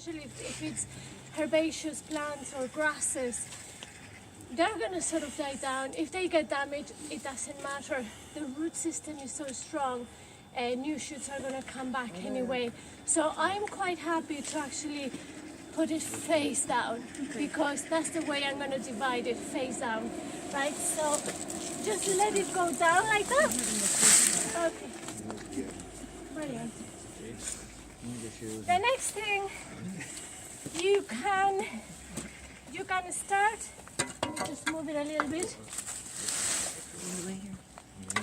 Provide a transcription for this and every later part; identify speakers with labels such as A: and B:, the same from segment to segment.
A: especially if it's herbaceous plants or grasses, they're going to sort of die down. If they get damaged, it doesn't matter. The root system is so strong, new shoots are going to come back anyway. So I'm quite happy to actually put it face down, because that's the way I'm going to divide it, face down, right? So just let it go down like that. Okay. Brilliant. The next thing, you can start, just move it a little bit.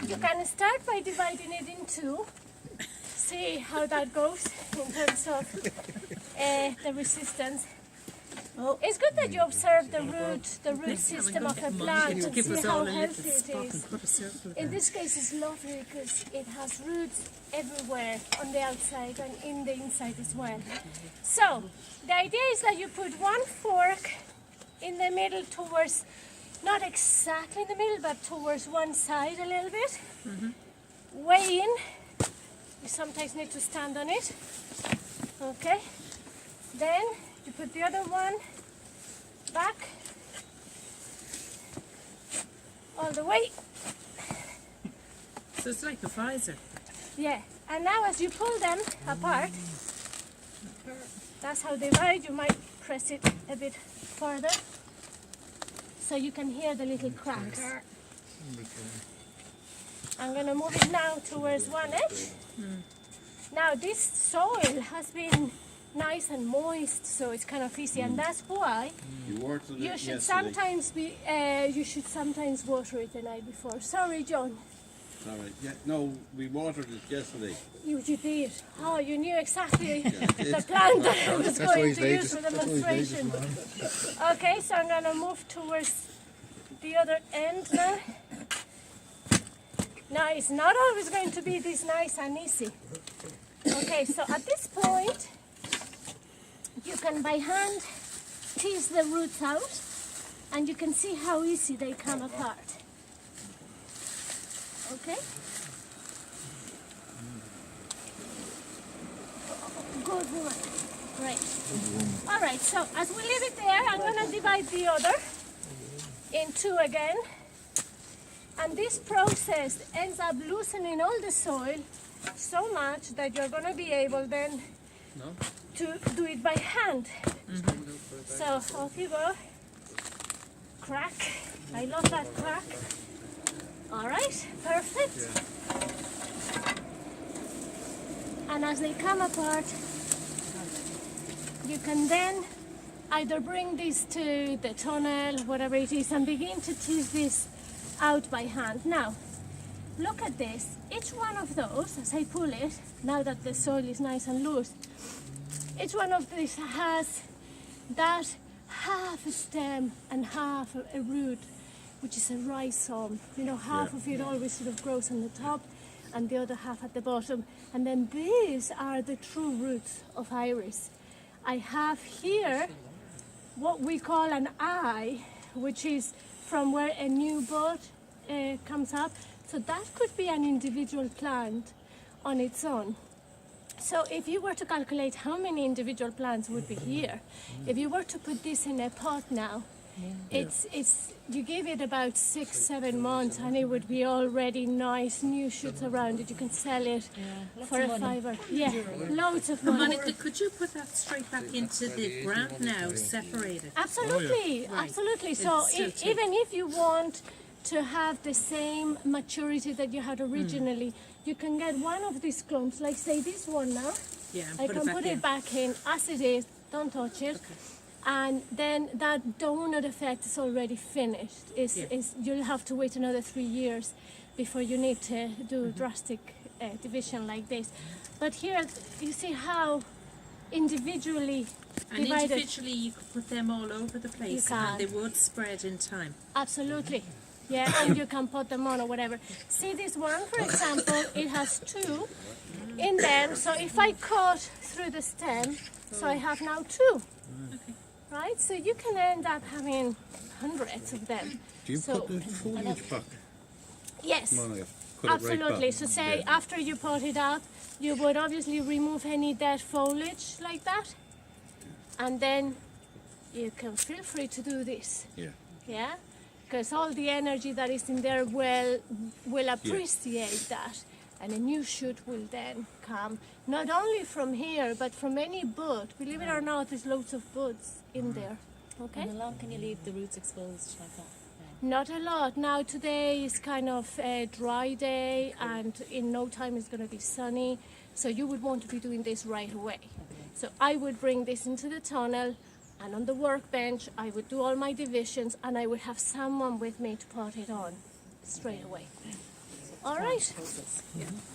A: You can start by dividing it in two. See how that goes in terms of the resistance. It's good that you observe the root system of a plant and see how healthy it is. In this case, it's lovely because it has roots everywhere on the outside and in the inside as well. So the idea is that you put one fork in the middle towards, not exactly in the middle, but towards one side a little bit. Weigh in. You sometimes need to stand on it. Okay. Then you put the other one back all the way.
B: So it's like a visor.
A: Yeah. And now as you pull them apart, that's how they ride. You might press it a bit further so you can hear the little cracks. I'm going to move it now towards one edge. Now this soil has been nice and moist, so it's kind of easy, and that's why you should sometimes water it the night before. Sorry, John.
C: All right. Yeah. No, we watered it yesterday.
A: You did. Oh, you knew exactly the plant that I was going to use for the demonstration. Okay, so I'm going to move towards the other end now. Now, it's not always going to be this nice and easy. Okay, so at this point, you can by hand tease the roots out, and you can see how easy they come apart. Okay? Good woman. Right. All right, so as we leave it there, I'm going to divide the other in two again. And this process ends up loosening all the soil so much that you're going to be able then to do it by hand. So off you go. Crack. I love that crack. All right, perfect. And as they come apart, you can then either bring this to the tunnel, whatever it is, and begin to tease this out by hand. Now, look at this. Each one of those, as I pull it, now that the soil is nice and loose, each one of these has that half a stem and half a root, which is a rhizome. You know, half of it always sort of grows on the top and the other half at the bottom. And then these are the true roots of iris. I have here what we call an eye, which is from where a new bud comes up. So that could be an individual plant on its own. So if you were to calculate how many individual plants would be here, if you were to put this in a pot now, you give it about 6-7 months and it would be already nice new shoots around it. You can sell it for a $5. Yeah, loads of money.
B: Monica, could you put that straight back into the ground now, separated?
A: Absolutely, absolutely. So even if you want to have the same maturity that you had originally, you can get one of these clumps, like say this one now.
B: Yeah,
A: I can put it back in as it is, don't touch it. Okay. And then that donut effect is already finished. You'll have to wait another 3 years before you need to do drastic division like this. But here you see how individually
B: and
A: divided.
B: Individually you could put them all over the place and they would spread in time.
A: Absolutely. Yeah, and you can put them on or whatever. See this one, for example, it has 2 in them. So if I cut through the stem, so I have now 2. Okay. Right? So you can end up having hundreds of them.
C: Do you put the foliage back?
A: Yes, absolutely. So say after you pot it up, you would obviously remove any dead foliage like that. and then you can feel free to do this.
C: Yeah.
A: Yeah, because all the energy that is in there will appreciate that, and a new shoot will then come, not only from here but from any bud. Believe it or not, there's loads of buds in there. Okay.
D: And how long can you leave the roots exposed like that?
A: Not a lot. Now today is kind of a dry day, and in no time it's going to be sunny, so you would want to be doing this right away. So I would bring this into the tunnel, and on the workbench I would do all my divisions, and I would have someone with me to pot it on straight away. All right.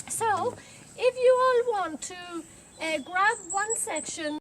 A: So if you all want to grab one section